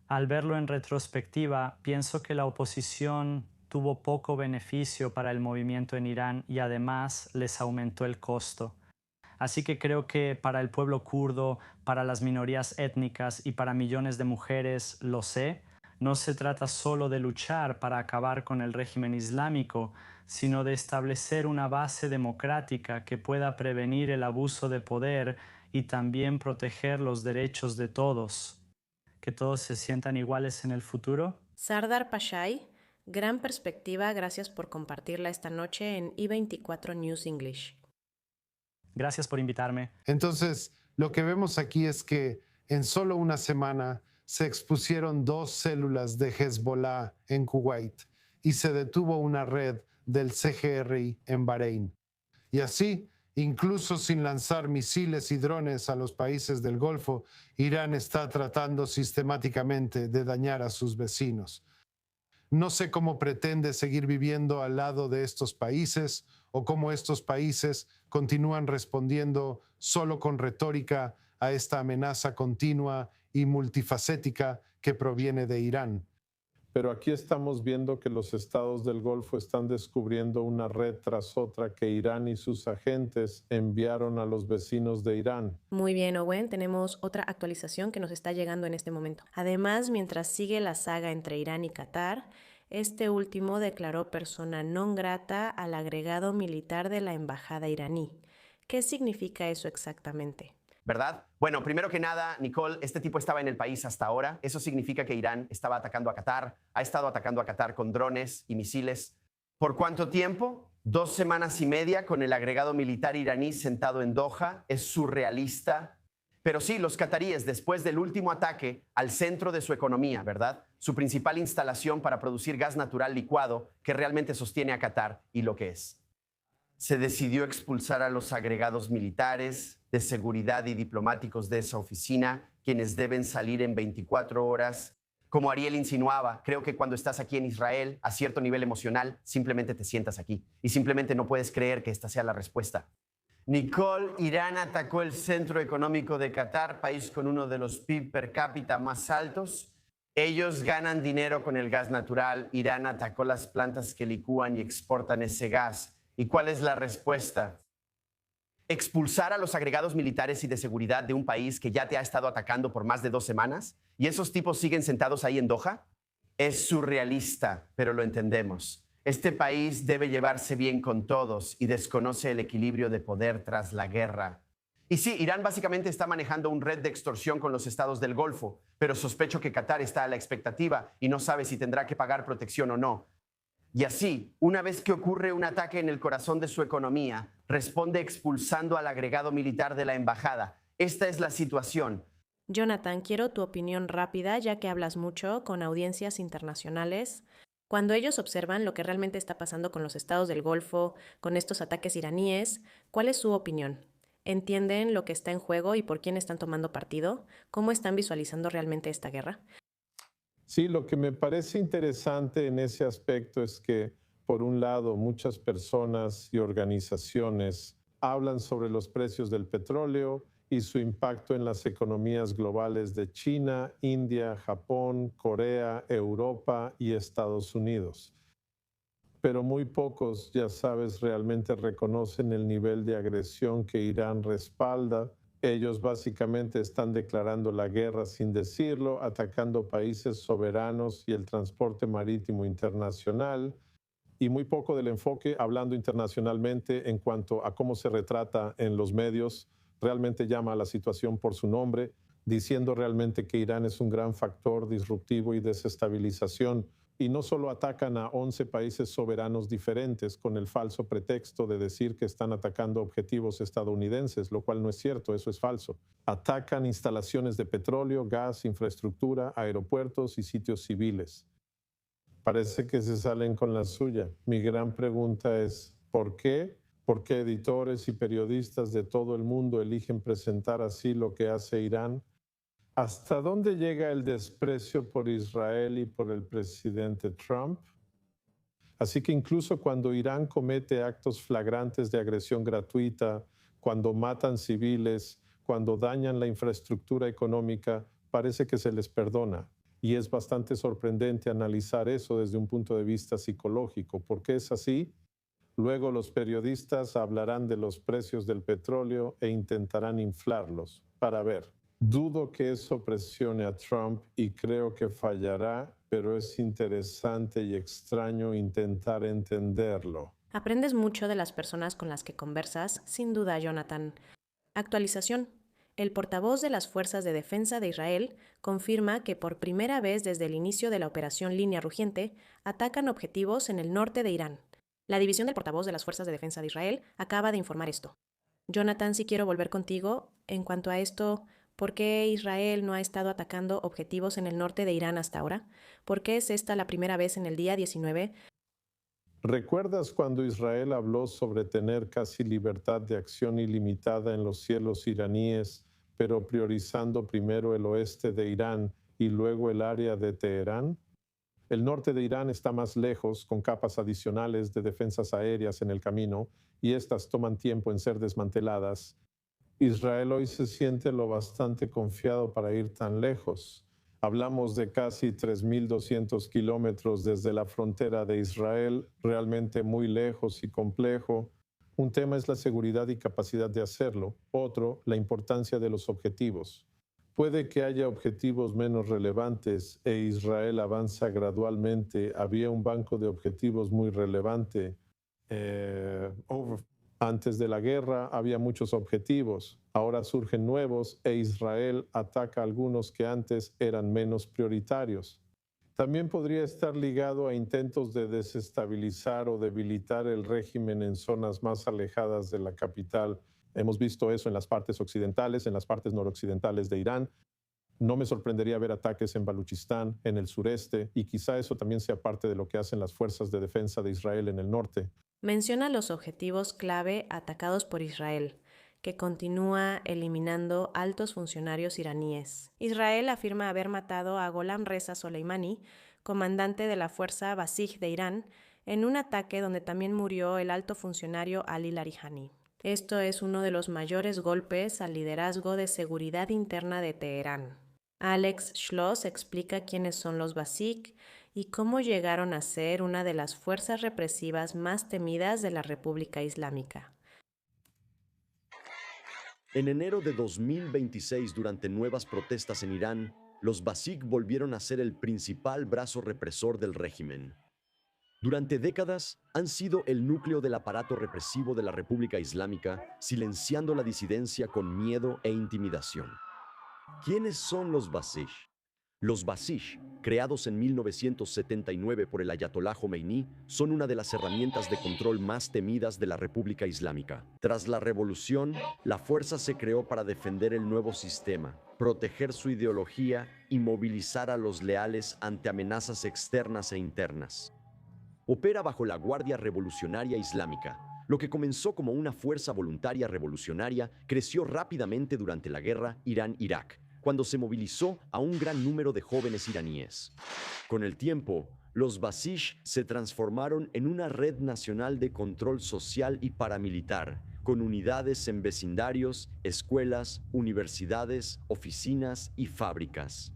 Al verlo en retrospectiva, pienso que la oposición tuvo poco beneficio para el movimiento en Irán y además les aumentó el costo. Así que creo que para el pueblo kurdo, para las minorías étnicas y para millones de mujeres, lo sé, no se trata solo de luchar para acabar con el régimen islámico, sino de establecer una base democrática que pueda prevenir el abuso de poder y también proteger los derechos de todos. Que todos se sientan iguales en el futuro. Sardar Pashay, gran perspectiva, gracias por compartirla esta noche en I24 News English. Gracias por invitarme. Entonces, lo que vemos aquí es que en solo una semana se expusieron 2 células de Hezbollah en Kuwait y se detuvo una red del CGRI en Bahrein. Y así, incluso sin lanzar misiles y drones a los países del Golfo, Irán está tratando sistemáticamente de dañar a sus vecinos. No sé cómo pretende seguir viviendo al lado de estos países o cómo estos países continúan respondiendo solo con retórica a esta amenaza continua y multifacética que proviene de Irán. Pero aquí estamos viendo que los estados del Golfo están descubriendo una red tras otra que Irán y sus agentes enviaron a los vecinos de Irán. Muy bien, Owen, tenemos otra actualización que nos está llegando en este momento. Además, mientras sigue la saga entre Irán y Qatar, este último declaró persona non grata al agregado militar de la embajada iraní. ¿Qué significa eso exactamente? ¿Verdad? Bueno, primero que nada, Nicole, este tipo estaba en el país hasta ahora. Eso significa que Irán estaba atacando a Qatar, ha estado atacando a Qatar con drones y misiles. ¿Por cuánto tiempo? 2 semanas y media con el agregado militar iraní sentado en Doha. Es surrealista. Pero sí, los cataríes, después del último ataque al centro de su economía, ¿verdad? Su principal instalación para producir gas natural licuado que realmente sostiene a Qatar y lo que es. Se decidió expulsar a los agregados militares, de seguridad y diplomáticos de esa oficina, quienes deben salir en 24 horas. Como Ariel insinuaba, creo que cuando estás aquí en Israel, a cierto nivel emocional, simplemente te sientas aquí y simplemente no puedes creer que esta sea la respuesta. Nicole, Irán atacó el centro económico de Qatar, país con uno de los PIB per cápita más altos. Ellos ganan dinero con el gas natural. Irán atacó las plantas que licúan y exportan ese gas. ¿Y cuál es la respuesta? Expulsar a los agregados militares y de seguridad de un país que ya te ha estado atacando por más de 2 semanas y esos tipos siguen sentados ahí en Doha. Es surrealista, pero lo entendemos. Este país debe llevarse bien con todos y desconoce el equilibrio de poder tras la guerra. Y sí, Irán básicamente está manejando un red de extorsión con los estados del Golfo, pero sospecho que Qatar está a la expectativa y no sabe si tendrá que pagar protección o no. Y así, una vez que ocurre un ataque en el corazón de su economía, responde expulsando al agregado militar de la embajada. Esta es la situación. Jonathan, quiero tu opinión rápida, ya que hablas mucho con audiencias internacionales. Cuando ellos observan lo que realmente está pasando con los estados del Golfo, con estos ataques iraníes, ¿cuál es su opinión? ¿Entienden lo que está en juego y por quién están tomando partido? ¿Cómo están visualizando realmente esta guerra? Sí, lo que me parece interesante en ese aspecto es que, por un lado, muchas personas y organizaciones hablan sobre los precios del petróleo y su impacto en las economías globales de China, India, Japón, Corea, Europa y Estados Unidos. Pero muy pocos, ya sabes, realmente reconocen el nivel de agresión que Irán respalda. Ellos básicamente están declarando la guerra sin decirlo, atacando países soberanos y el transporte marítimo internacional, y muy poco del enfoque hablando internacionalmente en cuanto a cómo se retrata en los medios. Realmente llama a la situación por su nombre. diciendo realmente que Irán es un gran factor disruptivo y desestabilización. Y no solo atacan a 11 países soberanos diferentes con el falso pretexto de decir que están atacando objetivos estadounidenses, lo cual no es cierto, eso es falso. Atacan instalaciones de petróleo, gas, infraestructura, aeropuertos y sitios civiles. Parece que se salen con la suya. Mi gran pregunta es, ¿por qué? ¿Por qué editores y periodistas de todo el mundo eligen presentar así lo que hace Irán? ¿Hasta dónde llega el desprecio por Israel y por el presidente Trump? Así que incluso cuando Irán comete actos flagrantes de agresión gratuita, cuando matan civiles, cuando dañan la infraestructura económica, parece que se les perdona. Y es bastante sorprendente analizar eso desde un punto de vista psicológico. ¿Por qué es así? Luego los periodistas hablarán de los precios del petróleo e intentarán inflarlos para ver. Dudo que eso presione a Trump y creo que fallará, pero es interesante y extraño intentar entenderlo. Aprendes mucho de las personas con las que conversas, sin duda, Jonathan. Actualización. El portavoz de las Fuerzas de Defensa de Israel confirma que por primera vez desde el inicio de la operación Línea Rugiente atacan objetivos en el norte de Irán. La división del portavoz de las Fuerzas de Defensa de Israel acaba de informar esto. Jonathan, si quiero volver contigo en cuanto a esto. ¿Por qué Israel no ha estado atacando objetivos en el norte de Irán hasta ahora? ¿Por qué es esta la primera vez en el día 19? ¿Recuerdas cuando Israel habló sobre tener casi libertad de acción ilimitada en los cielos iraníes, pero priorizando primero el oeste de Irán y luego el área de Teherán? El norte de Irán está más lejos, con capas adicionales de defensas aéreas en el camino, y estas toman tiempo en ser desmanteladas. Israel hoy se siente lo bastante confiado para ir tan lejos. Hablamos de casi 3.200 kilómetros desde la frontera de Israel, realmente muy lejos y complejo. Un tema es la seguridad y capacidad de hacerlo. Otro, la importancia de los objetivos. Puede que haya objetivos menos relevantes e Israel avanza gradualmente. Había un banco de objetivos muy relevante. Antes de la guerra había muchos objetivos, ahora surgen nuevos e Israel ataca algunos que antes eran menos prioritarios. También podría estar ligado a intentos de desestabilizar o debilitar el régimen en zonas más alejadas de la capital. Hemos visto eso en las partes occidentales, en las partes noroccidentales de Irán. No me sorprendería ver ataques en Baluchistán, en el sureste, y quizá eso también sea parte de lo que hacen las fuerzas de defensa de Israel en el norte. Menciona los objetivos clave atacados por Israel, que continúa eliminando altos funcionarios iraníes. Israel afirma haber matado a Gholam Reza Soleimani, comandante de la fuerza Basij de Irán, en un ataque donde también murió el alto funcionario Ali Larijani. Esto es uno de los mayores golpes al liderazgo de seguridad interna de Teherán. Alex Schloss explica quiénes son los Basij y cómo llegaron a ser una de las fuerzas represivas más temidas de la República Islámica. En enero de 2026, durante nuevas protestas en Irán, los Basij volvieron a ser el principal brazo represor del régimen. Durante décadas han sido el núcleo del aparato represivo de la República Islámica, silenciando la disidencia con miedo e intimidación. ¿Quiénes son los Basij? Los Basij, creados en 1979 por el Ayatolá Jomeini, son una de las herramientas de control más temidas de la República Islámica. Tras la revolución, la fuerza se creó para defender el nuevo sistema, proteger su ideología y movilizar a los leales ante amenazas externas e internas. Opera bajo la Guardia Revolucionaria Islámica. Lo que comenzó como una fuerza voluntaria revolucionaria creció rápidamente durante la guerra Irán-Irak, cuando se movilizó a un gran número de jóvenes iraníes. Con el tiempo, los Basij se transformaron en una red nacional de control social y paramilitar, con unidades en vecindarios, escuelas, universidades, oficinas y fábricas.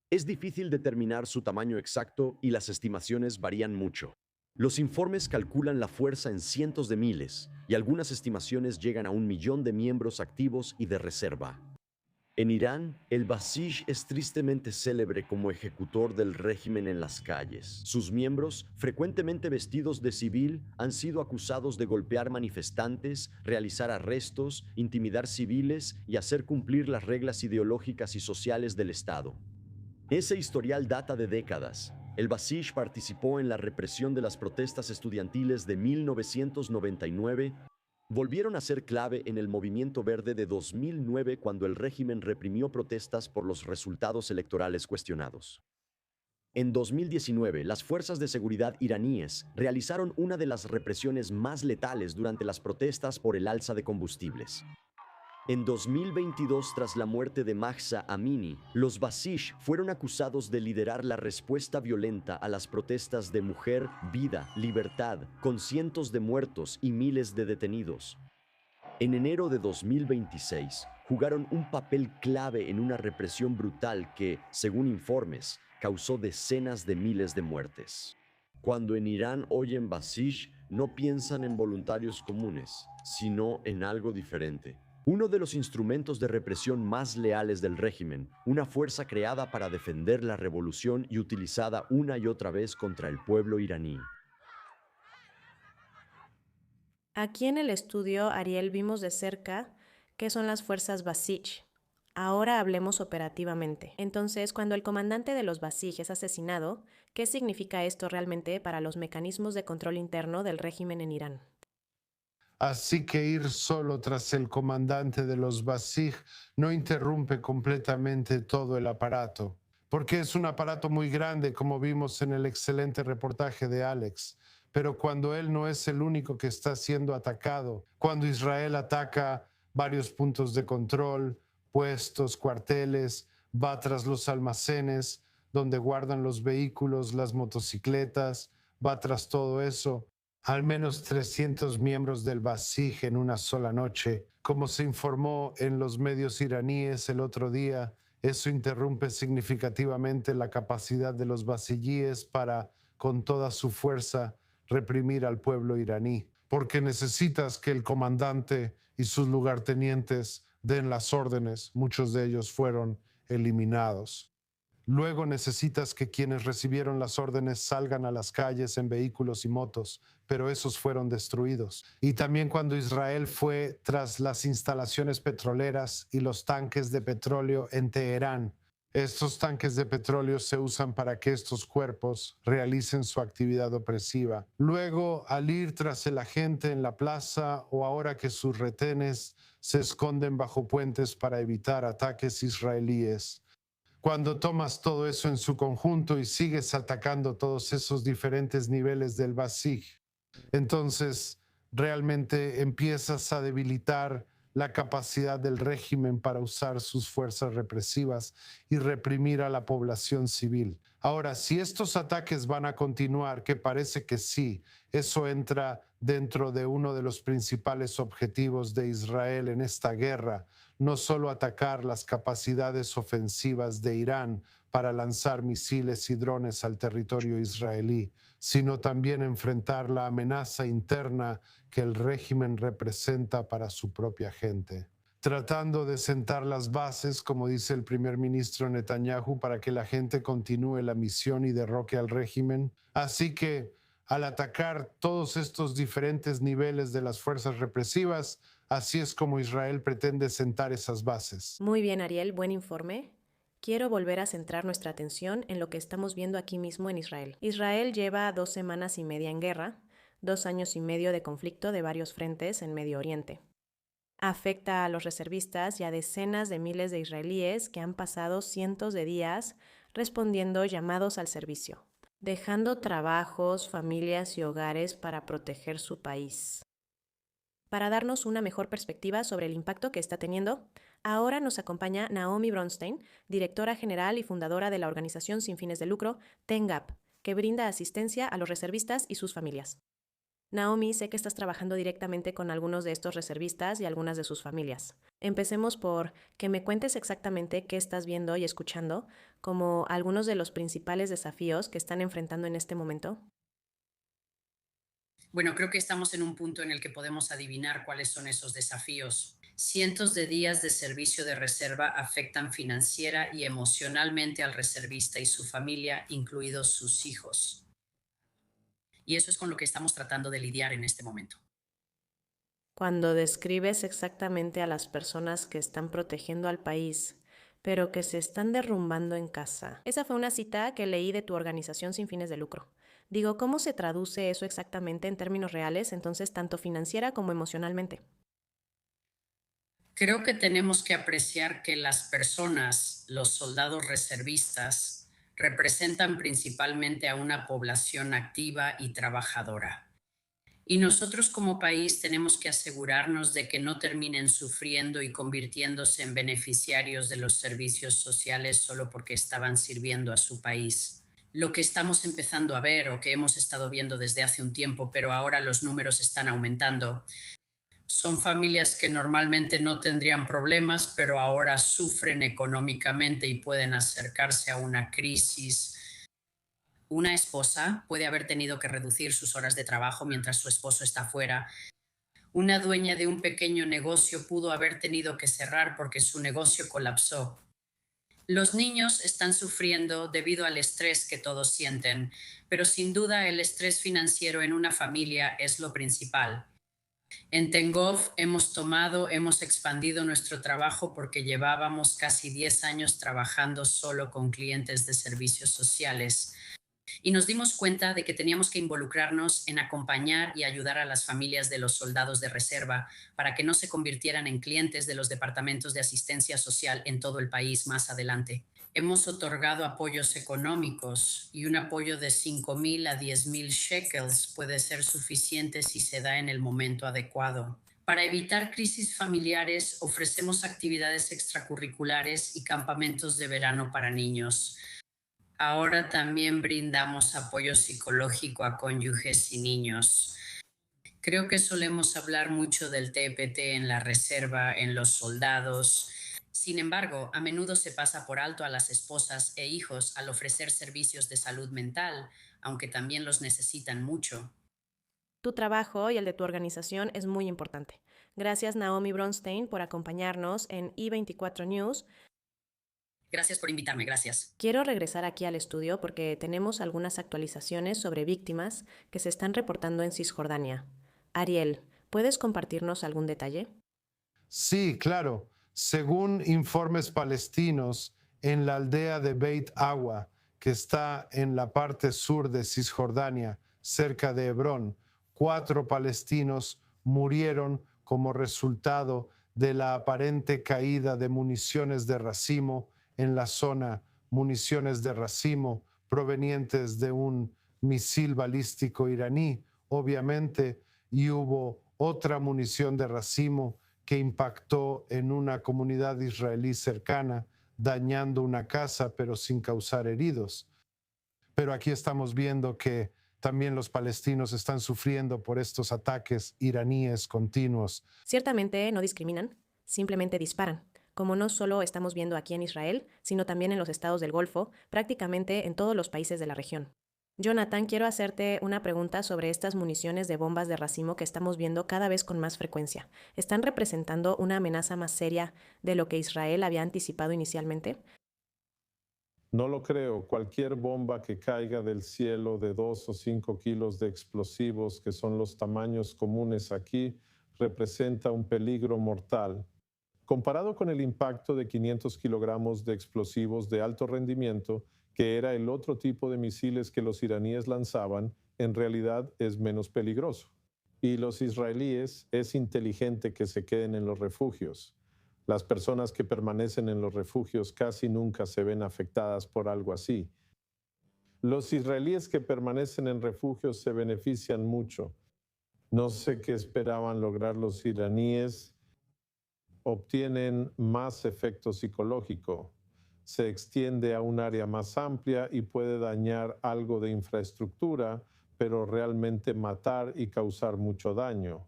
Es difícil determinar su tamaño exacto y las estimaciones varían mucho. Los informes calculan la fuerza en cientos de miles y algunas estimaciones llegan a 1 millón de miembros activos y de reserva. En Irán, el Basij es tristemente célebre como ejecutor del régimen en las calles. Sus miembros, frecuentemente vestidos de civil, han sido acusados de golpear manifestantes, realizar arrestos, intimidar civiles y hacer cumplir las reglas ideológicas y sociales del Estado. Ese historial data de décadas. El Basij participó en la represión de las protestas estudiantiles de 1999. Volvieron a ser clave en el movimiento verde de 2009 cuando el régimen reprimió protestas por los resultados electorales cuestionados. En 2019, las fuerzas de seguridad iraníes realizaron una de las represiones más letales durante las protestas por el alza de combustibles. En 2022, tras la muerte de Mahsa Amini, los Basij fueron acusados de liderar la respuesta violenta a las protestas de Mujer, Vida, Libertad, con cientos de muertos y miles de detenidos. En enero de 2026, jugaron un papel clave en una represión brutal que, según informes, causó decenas de miles de muertes. Cuando en Irán oyen Basij, no piensan en voluntarios comunes, sino en algo diferente. Uno de los instrumentos de represión más leales del régimen, una fuerza creada para defender la revolución y utilizada una y otra vez contra el pueblo iraní. Aquí en el estudio, Ariel, vimos de cerca qué son las fuerzas Basij. Ahora hablemos operativamente. Entonces, cuando el comandante de los Basij es asesinado, ¿qué significa esto realmente para los mecanismos de control interno del régimen en Irán? Así que ir solo tras el comandante de los Basij no interrumpe completamente todo el aparato, porque es un aparato muy grande, como vimos en el excelente reportaje de Alex. Pero cuando él no es el único que está siendo atacado, cuando Israel ataca varios puntos de control, puestos, cuarteles, va tras los almacenes donde guardan los vehículos, las motocicletas, va tras todo eso. Al menos 300 miembros del Basij en una sola noche. Como se informó en los medios iraníes el otro día, eso interrumpe significativamente la capacidad de los basiyíes para, con toda su fuerza, reprimir al pueblo iraní. Porque necesitas que el comandante y sus lugartenientes den las órdenes. Muchos de ellos fueron eliminados. Luego necesitas que quienes recibieron las órdenes salgan a las calles en vehículos y motos, pero esos fueron destruidos. Y también cuando Israel fue tras las instalaciones petroleras y los tanques de petróleo en Teherán, estos tanques de petróleo se usan para que estos cuerpos realicen su actividad opresiva. Luego, al ir tras el agente en la plaza o ahora que sus retenes se esconden bajo puentes para evitar ataques israelíes. Cuando tomas todo eso en su conjunto y sigues atacando todos esos diferentes niveles del Basij, entonces realmente empiezas a debilitar la capacidad del régimen para usar sus fuerzas represivas y reprimir a la población civil. Ahora, si estos ataques van a continuar, que parece que sí, eso entra dentro de uno de los principales objetivos de Israel en esta guerra, no solo atacar las capacidades ofensivas de Irán para lanzar misiles y drones al territorio israelí, sino también enfrentar la amenaza interna que el régimen representa para su propia gente. Tratando de sentar las bases, como dice el primer ministro Netanyahu, para que la gente continúe la misión y derroque al régimen. Así que, al atacar todos estos diferentes niveles de las fuerzas represivas, así es como Israel pretende sentar esas bases. Muy bien, Ariel, buen informe. Quiero volver a centrar nuestra atención en lo que estamos viendo aquí mismo en Israel. Israel lleva 2 semanas y media en guerra, 2 años y medio de conflicto de varios frentes en Medio Oriente. Afecta a los reservistas y a decenas de miles de israelíes que han pasado cientos de días respondiendo llamados al servicio, dejando trabajos, familias y hogares para proteger su país. Para darnos una mejor perspectiva sobre el impacto que está teniendo, ahora nos acompaña Naomi Bronstein, directora general y fundadora de la organización sin fines de lucro TENGAP, que brinda asistencia a los reservistas y sus familias. Naomi, sé que estás trabajando directamente con algunos de estos reservistas y algunas de sus familias. Empecemos por que me cuentes exactamente qué estás viendo y escuchando, como algunos de los principales desafíos que están enfrentando en este momento. Bueno, creo que estamos en un punto en el que podemos adivinar cuáles son esos desafíos. Cientos de días de servicio de reserva afectan financiera y emocionalmente al reservista y su familia, incluidos sus hijos. Y eso es con lo que estamos tratando de lidiar en este momento. Cuando describes exactamente a las personas que están protegiendo al país, pero que se están derrumbando en casa. Esa fue una cita que leí de tu organización sin fines de lucro. Digo, ¿cómo se traduce eso exactamente en términos reales, entonces tanto financiera como emocionalmente? Creo que tenemos que apreciar que las personas, los soldados reservistas, representan principalmente a una población activa y trabajadora. Y nosotros como país tenemos que asegurarnos de que no terminen sufriendo y convirtiéndose en beneficiarios de los servicios sociales solo porque estaban sirviendo a su país. Lo que estamos empezando a ver o que hemos estado viendo desde hace un tiempo, pero ahora los números están aumentando, son familias que normalmente no tendrían problemas, pero ahora sufren económicamente y pueden acercarse a una crisis. Una esposa puede haber tenido que reducir sus horas de trabajo mientras su esposo está fuera. Una dueña de un pequeño negocio pudo haber tenido que cerrar porque su negocio colapsó. Los niños están sufriendo debido al estrés que todos sienten, pero sin duda el estrés financiero en una familia es lo principal. En Tengov hemos expandido nuestro trabajo porque llevábamos casi 10 años trabajando solo con clientes de servicios sociales. Y nos dimos cuenta de que teníamos que involucrarnos en acompañar y ayudar a las familias de los soldados de reserva para que no se convirtieran en clientes de los departamentos de asistencia social en todo el país más adelante. Hemos otorgado apoyos económicos y un apoyo de 5,000 a 10,000 shekels puede ser suficiente si se da en el momento adecuado. Para evitar crisis familiares, ofrecemos actividades extracurriculares y campamentos de verano para niños. Ahora también brindamos apoyo psicológico a cónyuges y niños. Creo que solemos hablar mucho del TPT en la reserva, en los soldados. Sin embargo, a menudo se pasa por alto a las esposas e hijos al ofrecer servicios de salud mental, aunque también los necesitan mucho. Tu trabajo y el de tu organización es muy importante. Gracias, Naomi Bronstein, por acompañarnos en I24 News. Gracias por invitarme, gracias. Quiero regresar aquí al estudio porque tenemos algunas actualizaciones sobre víctimas que se están reportando en Cisjordania. Ariel, ¿puedes compartirnos algún detalle? Sí, claro. Según informes palestinos, en la aldea de Beit Awa, que está en la parte sur de Cisjordania, cerca de Hebrón, 4 palestinos murieron como resultado de la aparente caída de municiones de racimo en la zona, municiones de racimo provenientes de un misil balístico iraní, obviamente, y hubo otra munición de racimo que impactó en una comunidad israelí cercana, dañando una casa, pero sin causar heridos. Pero aquí estamos viendo que también los palestinos están sufriendo por estos ataques iraníes continuos. Ciertamente no discriminan, simplemente disparan, como no solo estamos viendo aquí en Israel, sino también en los estados del Golfo, prácticamente en todos los países de la región. Jonathan, quiero hacerte una pregunta sobre estas municiones de bombas de racimo que estamos viendo cada vez con más frecuencia. ¿Están representando una amenaza más seria de lo que Israel había anticipado inicialmente? No lo creo. Cualquier bomba que caiga del cielo de 2 o 5 kilos de explosivos, que son los tamaños comunes aquí, representa un peligro mortal. Comparado con el impacto de 500 kilogramos de explosivos de alto rendimiento, que era el otro tipo de misiles que los iraníes lanzaban, en realidad es menos peligroso. Y los israelíes es inteligente que se queden en los refugios. Las personas que permanecen en los refugios casi nunca se ven afectadas por algo así. Los israelíes que permanecen en refugios se benefician mucho. No sé qué esperaban lograr los iraníes. Obtienen más efecto psicológico. Se extiende a un área más amplia y puede dañar algo de infraestructura, pero realmente matar y causar mucho daño.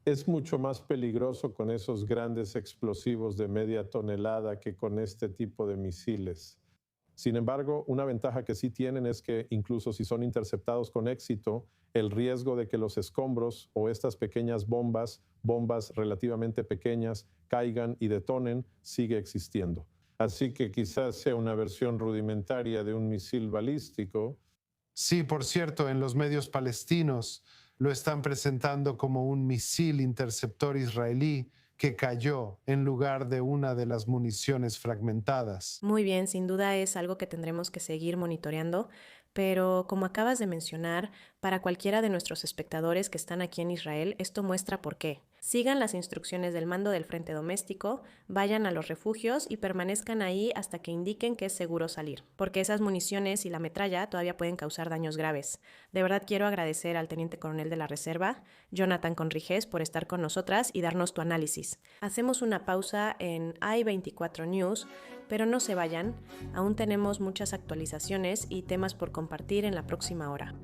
Es mucho más peligroso con esos grandes explosivos de media tonelada que con este tipo de misiles. Sin embargo, una ventaja que sí tienen es que incluso si son interceptados con éxito, el riesgo de que los escombros o estas pequeñas bombas bombas relativamente pequeñas caigan y detonen, sigue existiendo. Así que quizás sea una versión rudimentaria de un misil balístico. Sí, por cierto, en los medios palestinos lo están presentando como un misil interceptor israelí que cayó en lugar de una de las municiones fragmentadas. Muy bien, sin duda es algo que tendremos que seguir monitoreando, pero como acabas de mencionar, para cualquiera de nuestros espectadores que están aquí en Israel, esto muestra por qué. Sigan las instrucciones del mando del Frente Doméstico, vayan a los refugios y permanezcan ahí hasta que indiquen que es seguro salir, porque esas municiones y la metralla todavía pueden causar daños graves. De verdad quiero agradecer al Teniente Coronel de la Reserva, Jonathan Conriges, por estar con nosotras y darnos tu análisis. Hacemos una pausa en I-24 News, pero no se vayan, aún tenemos muchas actualizaciones y temas por compartir en la próxima hora.